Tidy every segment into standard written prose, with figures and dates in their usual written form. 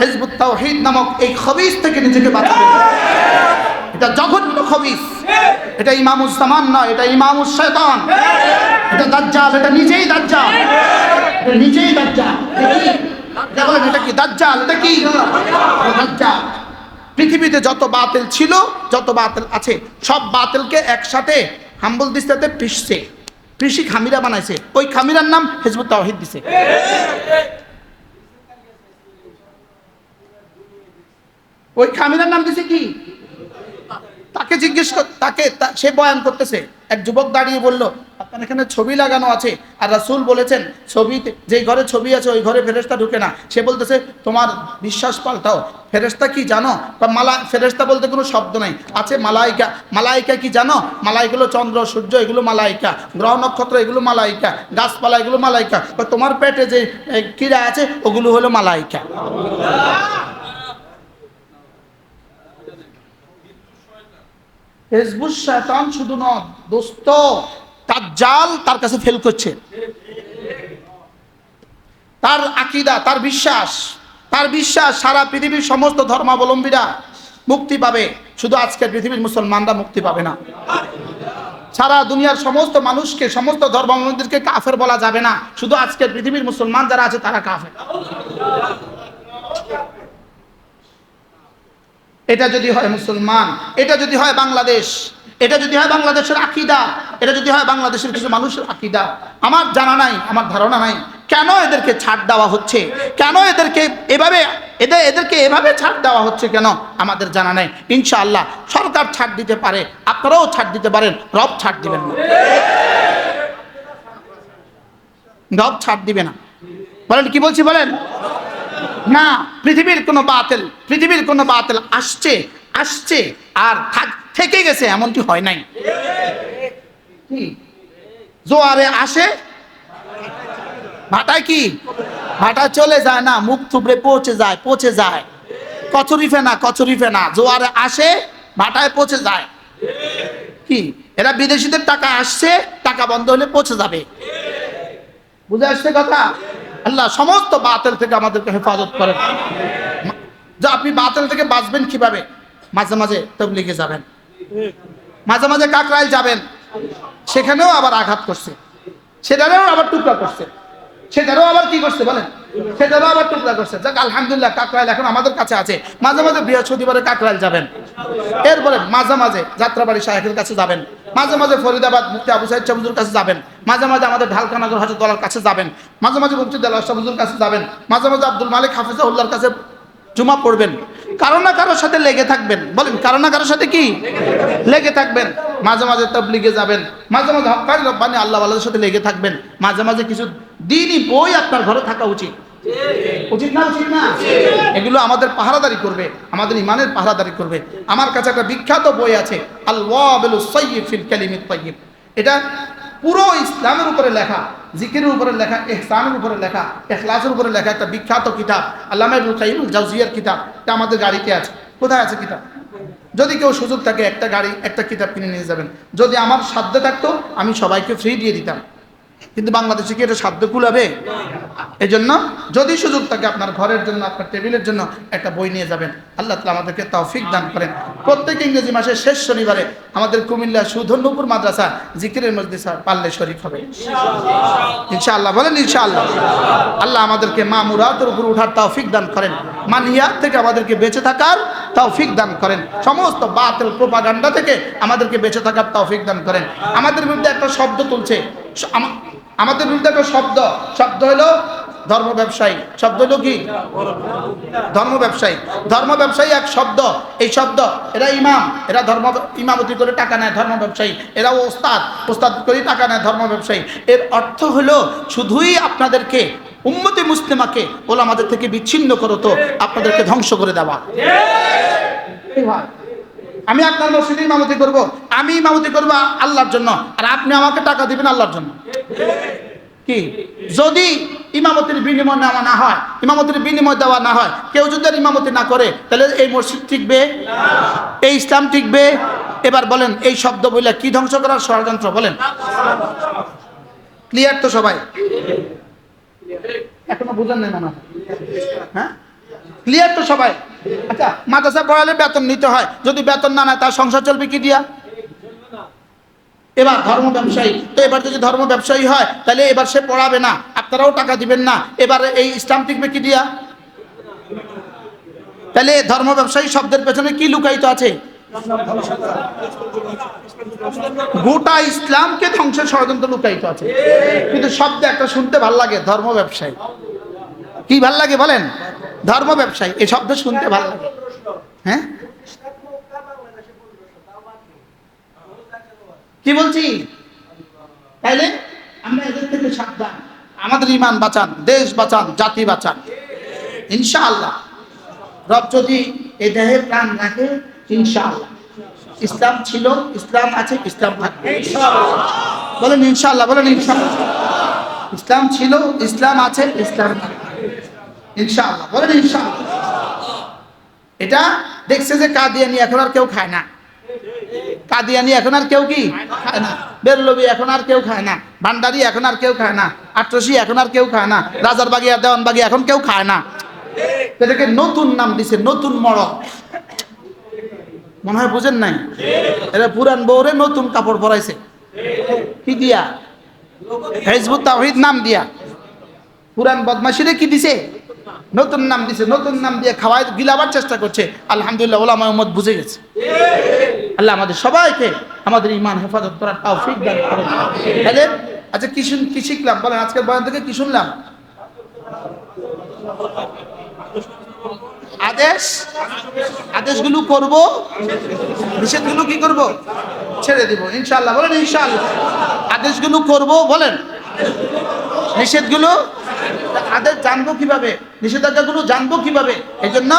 Hizb ut তাওহীদ নামক এই খবিস থেকে নিজেকে বাঁচাবেন। এটা জঘন্য খবিস, এটা ইমামুজ জামান নয়, এটা ইমামুশ শয়তান, এটা দাজ্জাল, এটা নিজেই দাজ্জাল, এটা নিজেই দাজ্জাল। দেখুন এটা কি দাজ্জাল, এটা কি দাজ্জাল। পৃথিবীতে যত বাতিল ছিল, যত বাতিল আছে, সব বাতিলকে একসাথে হাম্বল দিস্তাতে পিষি খামিরা বানাইছে। ওই খামিরার নাম হিজবুত তাওহীদ দিছে। ওই খামিরার নাম দিছে কি? তাকে জিজ্ঞেস কর, সে বয়ান করতেছে। এক যুবক দাঁড়িয়ে বলল, আপনার এখানে ছবি লাগানো আছে, আর রাসূল বলেছেন ছবিতে, যেই ঘরে ছবি আছে ওই ঘরে ফেরেশতা ঢুকে না। সে বলতেছে তোমার বিশ্বাস পাল্টাও। ফেরেশতা কি জানো? ফেরেশতা বলতে কোনো শব্দ নাই, আছে মালাইকা। মালাইকা কি জানো? মালাইকা হলো চন্দ্র সূর্য, এগুলো মালাইকা। গ্রহ নক্ষত্র এগুলো মালাইকা। গাছপালা এগুলো মালাইকা। তোমার পেটে যে কীড়া আছে ওগুলো হলো মালাইকা। হিজবুশ শয়তান শুধু নয় দোস্ত, দাজ্জাল তার কাছে ফেল করছে। তার আকীদা, তার বিশ্বাস সারা পৃথিবীর সমস্ত ধর্মাবলম্বীরা মুক্তি পাবে, শুধু আজকের পৃথিবীর মুসলমানরা মুক্তি পাবে না। সারা দুনিয়ার সমস্ত মানুষকে, সমস্ত ধর্মাবলম্বীদেরকে কাফের বলা যাবে না, শুধু আজকের পৃথিবীর মুসলমান যারা আছে তারা কাফের। এটা যদি হয় মুসলমান, এটা যদি হয় বাংলাদেশ, এটা যদি হয় বাংলাদেশের আকীদা, এটা যদি হয় বাংলাদেশের কিছু মানুষের আকীদা, আমার জানা নাই, আমার ধারণা নাই কেন এদেরকে ছাড় দেওয়া হচ্ছে, কেন এদেরকে এভাবে ছাড় দেওয়া হচ্ছে, কেন আমাদের জানা নাই। ইনশাআল্লাহ সরকার ছাড় দিতে পারে, আপনারাও ছাড় দিতে পারেন, রব ছাড় দিবেন না। রব ছাড় দিবে না। বলেন কি বলছি বলেন না। পৃথিবীর কোনো বাতিল আসছে আর থেকে গেছে এমনটি হয় নাই। জোয়ারে আসে, ভাটায় কি ভাটা চলে যায় না, মুখ থুবড়ে পচে যায়। কচুরি ফেনা জোয়ারে আসে, ভাটায় পচে যায়। কি এরা বিদেশিদের টাকা আসছে, টাকা বন্ধ হলে পচে যাবে। বুঝে আসছে কথা? আল্লাহ সমস্ত বাতিল থেকে আমাদেরকে হেফাজত করেন। যে আপনি বাতিল থেকে বাঁচবেন কিভাবে? মাঝে মাঝে তাবলীগে যাবেন, মাঝে মাঝে কাকরাইল যাবেন, সেখানেও আবার আঘাত করছে, সেটারও আবার টুকরা করছে, সেটারও আবার কি করছে বলেন, সেটারও আবার টুকরা করছে। যাক আলহামদুলিল্লাহ কাকরাইল এখন আমাদের কাছে আছে। মাঝে মাঝে বৃহস্পতিবারে কাকরাইল যাবেন, এরপরে মাঝে মাঝে যাত্রাবাড়ি শাহেখের কাছে যাবেন, মাঝে মাঝে ফরিদাবাদ মুফতি আবু সাইদ শাহ হুজুর কাছে যাবেন, মাঝে মাঝে আমাদের ঢালকানগর হযরতুল্লাহর কাছে যাবেন, মাঝে মাঝে মুফতি দেলাওয়ার শাহ হুজুর কাছে যাবেন, মাঝে মাঝে আব্দুল মালিক হাফিজাহুল্লাহর কাছে জুমা পড়বেন। কারো না কারোর সাথে লেগে থাকবেন। বলেন কারো না কারোর সাথে কি লেগে থাকবেন। মাঝে মাঝে তাবলীগে যাবেন, মাঝে মাঝে হক্কানি রব্বানি আল্লাহ ওয়ালাদের সাথে লেগে থাকবেন। মাঝে মাঝে কিছু দ্বীনি বই আপনার ঘরে থাকা উচিত না? এগুলো আমাদের পাহারাদারি করবে, আমাদের ইমানের পাহারাদারি করবে। আমার কাছে একটা বিখ্যাত বই আছে, আল ওয়াবিলুস সাইয়্যিব ফিল কালিমিত তাইয়্যিব। এটা পুরো ইসলামের উপরে লেখা, জিকিরের উপরে লেখা, ইহসানের উপরে লেখা, ইখলাসের উপরে লেখা একটা বিখ্যাত কিতাব, আল্লামা ইবনুল কাইয়্যিম আল জাওজিয়ার কিতাব। এটা আমাদের গাড়িতে আছে। কোথায় আছে কিতাব? যদি কেউ সুযোগ থাকে একটা কিতাব কিনে নিয়ে যাবেন। যদি আমার সাধ্য থাকতো আমি সবাইকে ফ্রি দিয়ে দিতাম, কিন্তু বাংলাদেশে কি এটা সাধ্য কুলাবে? এই জন্য যদি সুযোগ থাকে আপনার ঘরের জন্য, আপনার টেবিলের জন্য একটা বই নিয়ে যাবেন। আল্লাহ তাআলা আমাদেরকে তৌফিক দান করেন। প্রত্যেক ইংরেজি মাসের শেষ শনিবারে আমাদের কুমিল্লা সুধন্যপুর মাদ্রাসা জিকিরের মজলিস পারলে শরীক হবে ইনশাআল্লাহ। বলেন ইনশাআল্লাহ। আল্লাহ আমাদেরকে মামুরাতের উপর উঠার তৌফিক দান করেন, মানহিয়াত থেকে আমাদেরকে বেঁচে থাকার তৌফিক দান করেন, সমস্ত বাতিল প্রোপাগান্ডা থেকে আমাদেরকে বেঁচে থাকার তৌফিক দান করেন। আমাদের বিরুদ্ধে একটা শব্দ তুলছে, আমাদের বিরুদ্ধে একটা শব্দ হলো ধর্ম ব্যবসায়ী। শব্দ হলো কি? ধর্ম ব্যবসায়ী এক শব্দ। এই শব্দ, এরা ইমাম, এরা ইমামতি করে টাকা নেয়, ধর্ম ব্যবসায়ী। এরা ওস্তাদ করে টাকা নেয়, ধর্ম ব্যবসায়ী। এর অর্থ হলো শুধুই আপনাদেরকে উম্মতে মুসলিমাকে ওলামাদের থেকে বিচ্ছিন্ন করতো, আপনাদেরকে ধ্বংস করে দেওয়া। আমি আপনার মসজিদে ইমামতি করব, আমি ইমামতি করব আল্লাহর জন্য, আর আপনি আমাকে টাকা দিবেন আল্লাহর জন্য। কি যদি ইমামতির বিনিময় নেওয়া না হয়, ইমামতির বিনিময় দেওয়া না হয়, কেউ যদি ইমামতি না করে, তাহলে এই মসজিদ টিকবে? এই ইসলাম টিকবে? এবার বলেন এই শব্দ বলে কি ধ্বংস করার ষড়যন্ত্র? বলেন ক্লিয়ার তো সবাই? এখনো বুঝেন নাই মনে হয়? হ্যাঁ ক্লিয়ার তো সবাই? আচ্ছা, মাদ্রাসা পড়ালে বেতন নিতে হয়, যদি বেতন না নেয় তার সংসার চলবে কি দিয়া? এবার ধর্ম ব্যবসায়ী, তো এবার যদি ধর্ম ব্যবসায়ী হয় তাহলে এবার সে পড়াবে না, আপনারাও টাকা দিবেন না, এবার এই ইসলাম টিকবে কি দিয়া? তাহলে ধর্ম ব্যবসায়ী শব্দের পেছনে কি লুকায়িত আছে? গোটা ইসলামকে ধ্বংসের ষড়যন্ত্র লুকায়িত আছে। কিন্তু শব্দ একটা শুনতে ভাল লাগে, ধর্ম ব্যবসায়ী। কি ভাল লাগে বলেন? ধর্ম ব্যবসায়ী, এই শব্দ শুনতে ভাল লাগে। হ্যাঁ, কি বলছি? তাইলে আমরা এদের থেকে সাবধান, আমাদের ইমান বাঁচান, দেশ বাঁচান, জাতি বাঁচান ইনশাআল্লাহ। রব যদি এই দেহে প্রাণ রাখে ইনশাআল্লাহ, ইসলাম ছিল, ইসলাম আছে, ইসলাম থাকবে বলেন ইনশাআল্লাহ, বলেন ইনশাআল্লাহ। ইসলাম ছিল, ইসলাম আছে, ইসলাম থাকবে ইনশাআল্লাহ, বলেন ইনশাআল্লাহ। এটা দেখছে যে কাদিয়ানি এখন আর কেউ খায় না, কাদিয়ানি এখন আর কেউ কি খায় না, বেরলবি এখন আর কেউ খায় না, ভান্ডারি এখন আর কেউ খায় না, আট্রসি এখন আর কেউ খায় না, রাজারবাগি আর দেওয়ানবাগি এখন কেউ খায় না। এটাকে নতুন নাম দিছে, নতুন মড়ক। মনে হয় বুঝেন নাই? এটা পুরান বউরে নতুন কাপড় পরাইছে। কি দিয়া? হিজবুত তাওহীদ নাম দিয়া। পুরান বদমাশিরে কি দিছে? নতুন নাম দিছে, নতুন নাম দিয়ে খাওয়াই গিলাবার চেষ্টা করছে। আলহামদুলিল্লাহ, ওলামা উম্মত বুঝে গেছে। আল্লাহ আমাদের সবাইকে আমাদের ঈমান হেফাজত করার তৌফিক দান করেন। তাহলে আচ্ছা, কি শিখলাম বলেন? আজকের বয়ান থেকে কি শুনলাম? আদেশ, আদেশগুলো করব, নিষেধগুলো কি করব? ছেড়ে দিব ইনশাআল্লাহ, বলেন ইনশাআল্লাহ। আদেশগুলো করব, বলেন, নিষেধগুলো, আদেশ জানবো কিভাবে, নিষেধাজ্ঞাগুলো জানবো কিভাবে? এই জন্য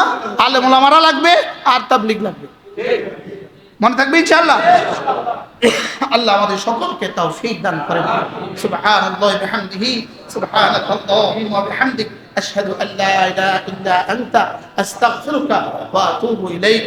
আলেম ওলামারা লাগবে আর তাবলীগ লাগবে। মনে থাকবে ইনশাআল্লাহ। আল্লাহ আমাদের সকলকে তৌফিক দান করেন। সুবহানাল্লাহি ওয়া বিহামদিহি, সুবহানাকাল্লাহুম্মা ওয়া বিহামদিক, আশহাদু আল্লা ইলাহা ইল্লা আনতা, আস্তাগফিরুকা ওয়া আতুবু ইলাইক।